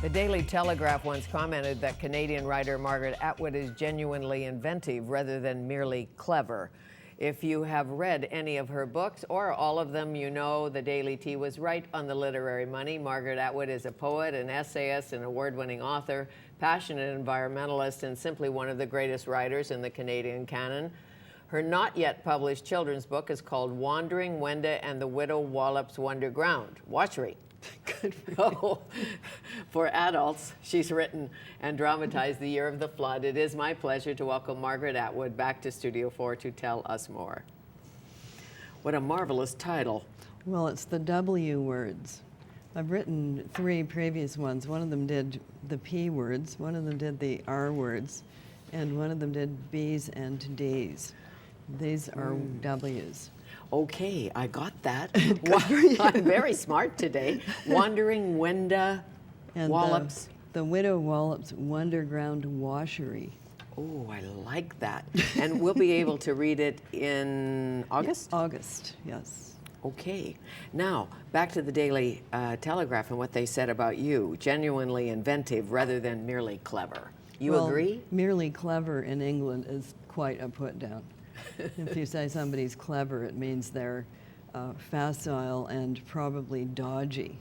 The Daily Telegraph once commented that Canadian writer Margaret Atwood is genuinely inventive rather than merely clever. If you have read any of her books, or all of them, you know the Daily T was right on the literary money. Margaret Atwood is a poet, an essayist, an award-winning author, passionate environmentalist, and simply one of the greatest writers in the Canadian canon. Her not yet published children's book is called Wandering Wenda and the Widow Wallop's Wonderground. Watchery. Good Oh, for adults, she's written and dramatized The Year of the Flood. It is my pleasure to welcome Margaret Atwood back to Studio 4 to tell us more. What a marvelous title. Well, it's the W words. I've written 3 previous ones. One of them did the P words, one of them did the R words, and one of them did B's and D's. These are W's. Okay, I got that. I'm very smart today. Wandering Wenda And Wallop's. the Widow Wallop's Wonderground Washery. Oh, I like that. And we'll be able to read it in August? August, yes. Okay. Now, back to the Daily Telegraph and what they said about you. Genuinely inventive rather than merely clever. You agree? Merely clever in England is quite a put down. If you say somebody's clever, it means they're facile and probably dodgy.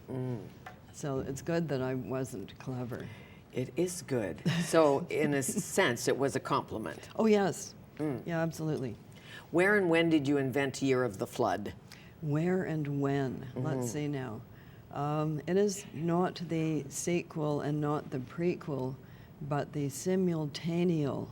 So it's good that I wasn't clever. It is good. So, in a sense, it was a compliment. Oh, yes. Yeah, absolutely. Where and when did you invent Year of the Flood? Where and when? Let's see now. It is not the sequel and not the prequel, but the simultaneal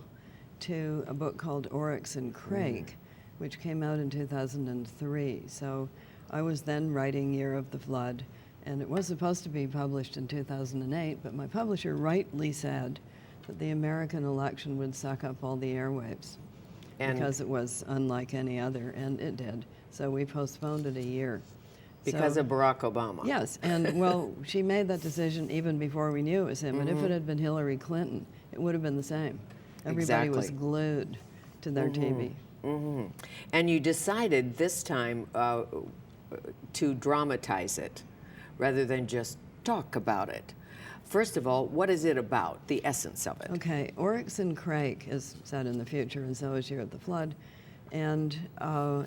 to a book called Oryx and Crake, which came out in 2003. So I was then writing Year of the Flood, and it was supposed to be published in 2008, but my publisher rightly said that the American election would suck up all the airwaves because it was unlike any other, and it did. So we postponed it a year. Because of Barack Obama. Yes, and well, she made that decision even before we knew it was him, and if it had been Hillary Clinton, it would have been the same. Everybody was glued to their TV. And you decided this time to dramatize it rather than just talk about it. First of all, what is it about, the essence of it? Okay, Oryx and Crake is set in the future, and so is Year of the Flood. And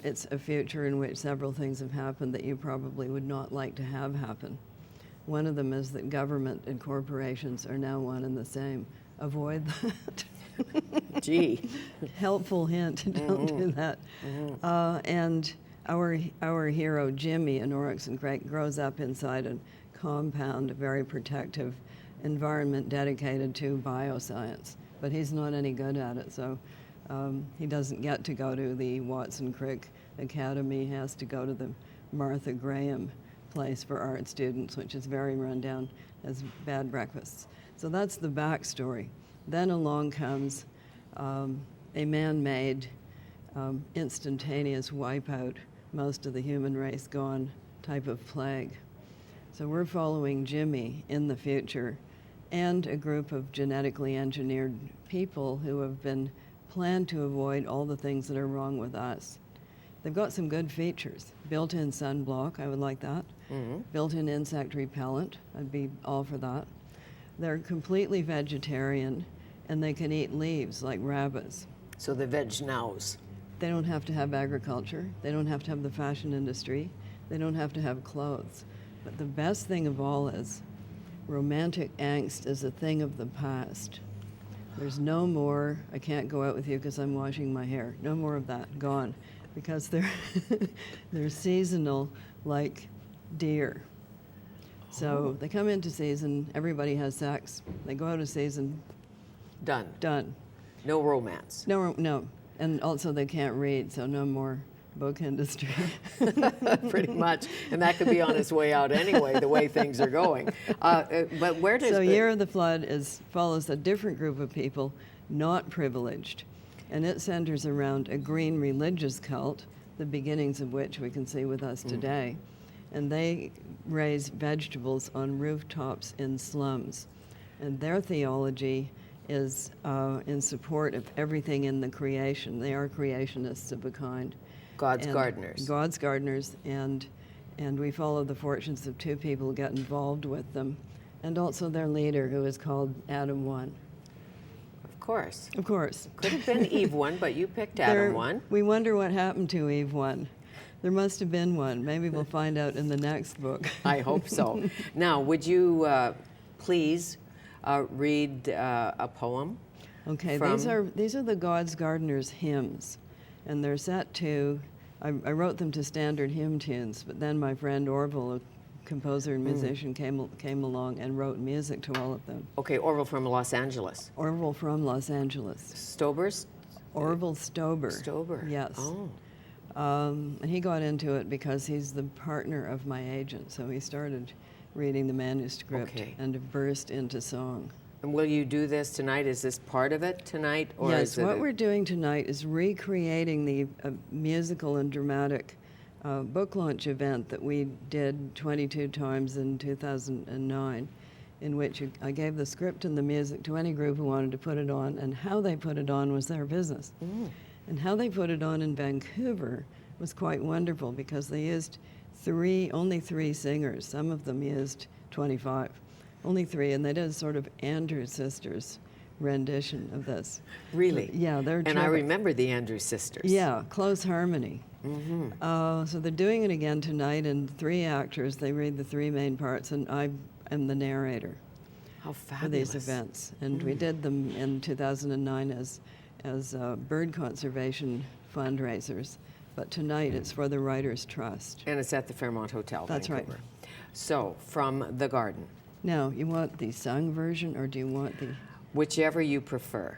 it's a future in which several things have happened that you probably would not like to have happen. One of them is that government and corporations are now one and the same. Avoid that. Gee. Helpful hint, don't do that. And our hero, Jimmy, in Oryx and Crake, grows up inside a compound, a very protective environment dedicated to bioscience. But he's not any good at it, so he doesn't get to go to the Watson Crick Academy. He has to go to the Martha Graham place for art students, which is very run down, has bad breakfasts. So that's the backstory. Then along comes a man-made, instantaneous wipeout, most of the human race gone type of plague. So we're following Jimmy in the future and a group of genetically engineered people who have been planned to avoid all the things that are wrong with us. They've got some good features. Built-in sunblock, I would like that. Built-in insect repellent, I'd be all for that. They're completely vegetarian, and they can eat leaves like rabbits. So the veg nows. They don't have to have agriculture. They don't have to have the fashion industry. They don't have to have clothes. But the best thing of all is romantic angst is a thing of the past. There's no more, I can't go out with you because I'm washing my hair. No more of that, gone. Because they're, they're seasonal like deer. So they come into season, everybody has sex. They go out of season. Done. Done. No romance. No. And also they can't read, so no more book industry. Pretty much. And that could be on its way out anyway, the way things are going. But where does Year of the Flood follows a different group of people, not privileged. And it centers around a green religious cult, the beginnings of which we can see with us today. And they raise vegetables on rooftops in slums. And their theology is in support of everything in the creation. They are creationists of a kind. God's gardeners. God's gardeners, and we follow the fortunes of 2 people who get involved with them. and also their leader, who is called Adam 1. Of course. Of course. Could have been Eve 1, but you picked Adam 1. We wonder what happened to Eve 1. There must have been one. Maybe we'll find out in the next book. I hope so. Now, would you please read a poem? Okay, these are the God's Gardeners hymns, and they're set to, I wrote them to standard hymn tunes, but then my friend Orville, a composer and musician, came along and wrote music to all of them. Okay, Orville from Los Angeles. Orville from Los Angeles. Stober's? Orville Stober. Stober. Yes. Oh. And he got into it because he's the partner of my agent, so he started reading the manuscript and burst into song. And will you do this tonight? Is this part of it tonight? Or yes, is it what we're doing tonight is recreating the musical and dramatic book launch event that we did 22 times in 2009, in which I gave the script and the music to any group who wanted to put it on, and how they put it on was their business. And how they put it on in Vancouver was quite wonderful, because they used only three singers. Some of them used 25. Only three, and they did sort of Andrews Sisters rendition of this. Really? Yeah, they're And I remember the Andrews Sisters. Yeah, close harmony. So they're doing it again tonight, and three actors. They read the three main parts, and I am the narrator. How fabulous. For these events. And we did them in 2009 as bird conservation fundraisers. But tonight it's for the Writers' Trust. And it's at the Fairmont Hotel, That's Vancouver. right. So, from the garden. Now, you want the sung version, or do you want the... Whichever you prefer.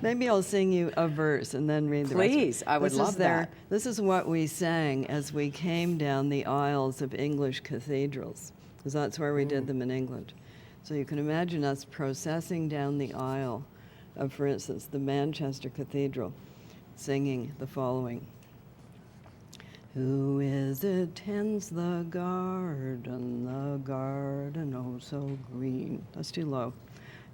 Maybe I'll sing you a verse and then read the rest. Please, I would love that. This is what we sang as we came down the aisles of English cathedrals, because that's where we did them in England. So you can imagine us processing down the aisle of, for instance, the Manchester Cathedral, singing the following. Who is it tends the garden oh so green. That's too low.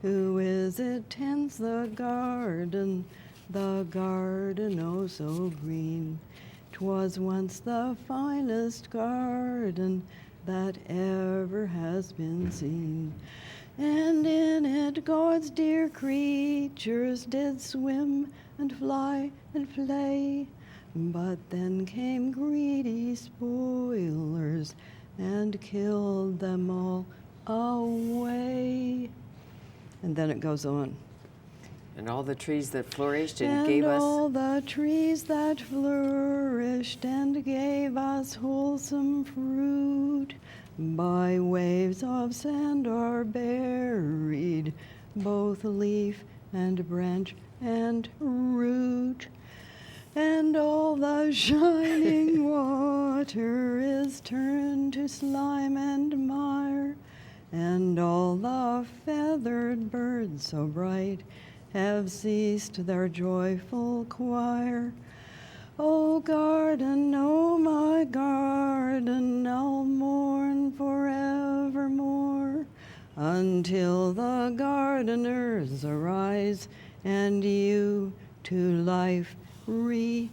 Who is it tends the garden oh so green. 'Twas once the finest garden that ever has been seen. And in it God's dear creatures did swim and fly and play. But then came greedy spoilers and killed them all away. And then it goes on. And all the trees that flourished and gave us... And all the trees that flourished and gave us wholesome fruit, by waves of sand are buried, both leaf and branch and root. And all the shining water is turned to slime and mire, and all the feathered birds so bright have ceased their joyful choir. O garden, O my garden, I'll mourn forevermore, until the gardeners arise and you to life restore.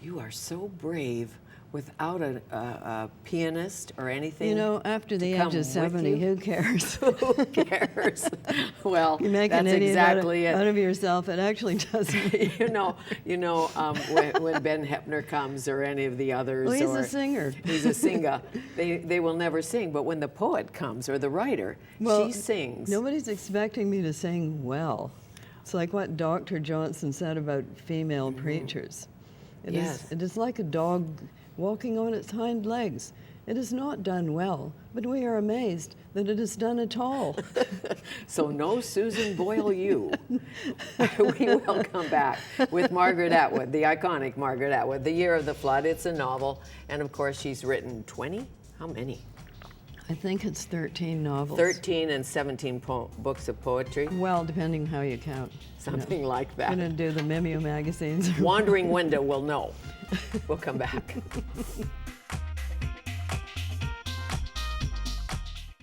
You are so brave without a pianist or anything. You know, after the age of 70, who cares? Who cares? Well, you make that's an idiot exactly out of yourself. It actually doesn't. when Ben Heppner comes or any of the others. Well, he's a singer. He's a singer. They will never sing. But when the poet comes or the writer, she sings. Nobody's expecting me to sing well. It's like what Dr. Johnson said about female preachers. It is like a dog walking on its hind legs. It is not done well, but we are amazed that it is done at all. So no Susan Boyle you. We will come back with Margaret Atwood, the iconic Margaret Atwood, The Year of the Flood. It's a novel, and of course she's written 20? How many? I think it's 13 novels. 13 and 17 books of poetry. Well, depending how you count. Something like that. I'm going to do the Mimeo magazines. Wandering Window will know. We'll come back.